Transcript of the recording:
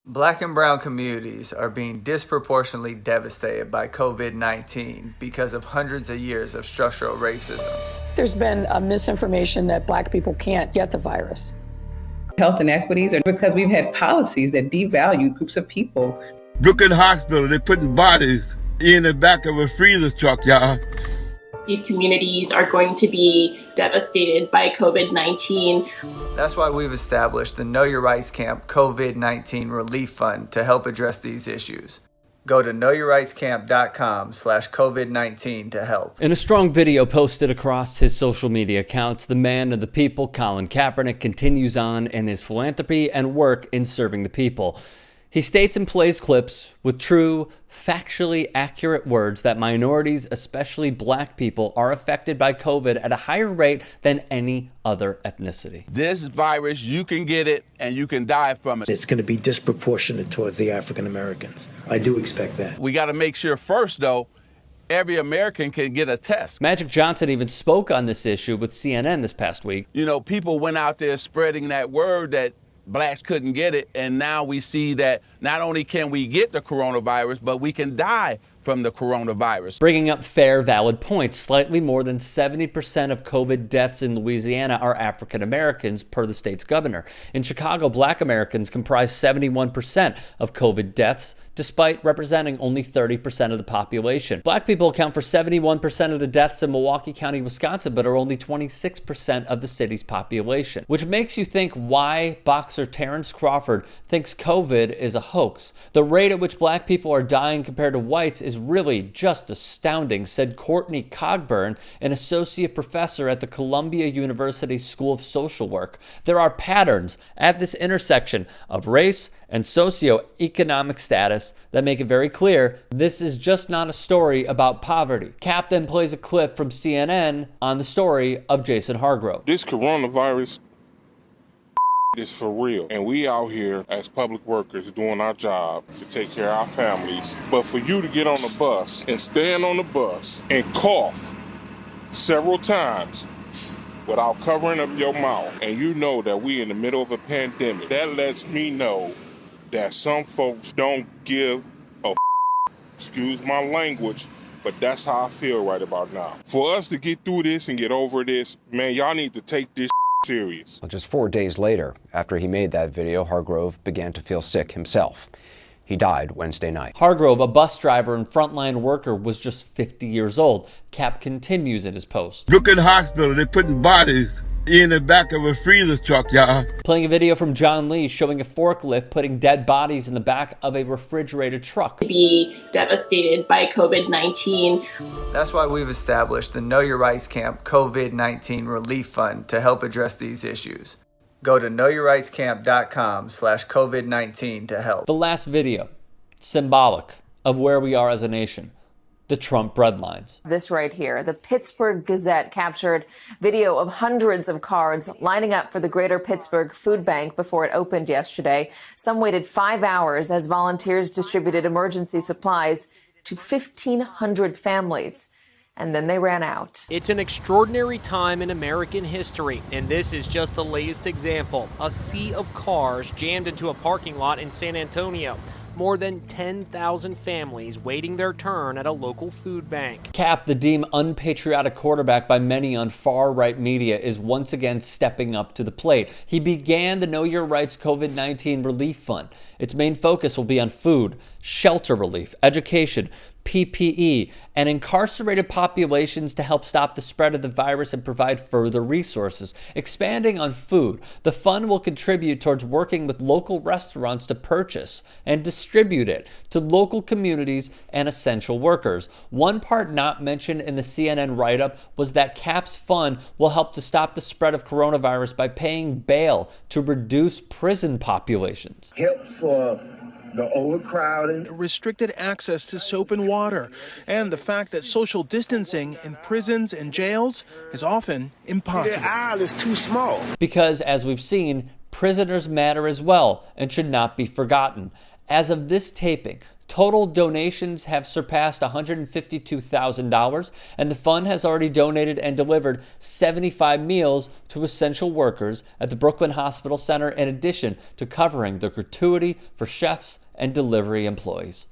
Black and brown communities are being disproportionately devastated by COVID-19 because of hundreds of years of structural racism. There's been a misinformation that Black people can't get the virus. Health inequities are because we've had policies that devalue groups of people. Brooklyn Hospital, they're putting bodies in the back of a freezer truck, y'all. These communities are going to be devastated by COVID-19. That's why we've established the Know Your Rights Camp COVID-19 Relief Fund to help address these issues. Go to knowyourrightscamp.com/COVID-19 to help. In a strong video posted across his social media accounts, the man of the people, Colin Kaepernick, continues on in his philanthropy and work in serving the people. He states and plays clips with true, factually accurate words that minorities, especially Black people, are affected by COVID at a higher rate than any other ethnicity. This virus, you can get it and you can die from it. It's going to be disproportionate towards the African Americans. I do expect that. We got to make sure first, though, every American can get a test. Magic Johnson even spoke on this issue with CNN this past week. You know, people went out there spreading that word that Blacks couldn't get it, and now we see that not only can we get the coronavirus, but we can die from the coronavirus. Bringing up fair, valid points. Slightly more than 70% of COVID deaths in Louisiana are African Americans, per the state's governor. In Chicago, Black Americans comprise 71% of COVID deaths, despite representing only 30% of the population. Black people account for 71% of the deaths in Milwaukee County, Wisconsin, but are only 26% of the city's population. Which makes you think why boxer Terrence Crawford thinks COVID is a hoax. The rate at which Black people are dying compared to whites is really just astounding, said Courtney Cogburn, an associate professor at the Columbia University School of Social Work. There are patterns at this intersection of race and socioeconomic status that make it very clear this is just not a story about poverty. Cap then plays a clip from CNN on the story of Jason Hargrove. This coronavirus is for real, and we out here as public workers doing our job to take care of our families. But for you to get on the bus and stand on the bus and cough several times without covering up your mouth, and you know that we in the middle of a pandemic, that lets me know that some folks don't give a excuse my language, but that's how I feel right about now. For us to get through this and get over this, man, y'all need to take this serious. Well, just 4 days later, after he made that video, Hargrove began to feel sick himself. He died Wednesday night. Hargrove, a bus driver and frontline worker, was just 50 years old. Cap continues in his post. Brooklyn Hospital, they're putting bodies in the back of a freezer truck, y'all. Playing a video from John Lee showing a forklift putting dead bodies in the back of a refrigerated truck. To be devastated by COVID-19. That's why we've established the Know Your Rights Camp COVID-19 Relief Fund to help address these issues. Go to knowyourrightscamp.com/COVID-19 to help. The last video, symbolic of where we are as a nation. The Trump breadlines. This right here, the Pittsburgh Gazette captured video of hundreds of cards lining up for the Greater Pittsburgh Food Bank before it opened yesterday. Some waited 5 hours as volunteers distributed emergency supplies to 1,500 families. And then they ran out. It's an extraordinary time in American history, and this is just the latest example. A sea of cars jammed into a parking lot in San Antonio. More than 10,000 families waiting their turn at a local food bank. Cap, the deemed unpatriotic quarterback by many on far-right media, is once again stepping up to the plate. He began the Know Your Rights COVID-19 Relief Fund. Its main focus will be on food, shelter relief, education, PPE, and incarcerated populations to help stop the spread of the virus and provide further resources. Expanding on food, the fund will contribute towards working with local restaurants to purchase and distribute it to local communities and essential workers. One part not mentioned in the CNN write-up was that CAP's fund will help to stop the spread of coronavirus by paying bail to reduce prison populations. Help for the overcrowding, restricted access to soap and water, and the fact that social distancing in prisons and jails is often impossible. The aisle is too small. Because, as we've seen, prisoners matter as well and should not be forgotten. As of this taping, Total donations have surpassed $152,000, and the fund has already donated and delivered 75 meals to essential workers at the Brooklyn Hospital Center, in addition to covering the gratuity for chefs and delivery employees.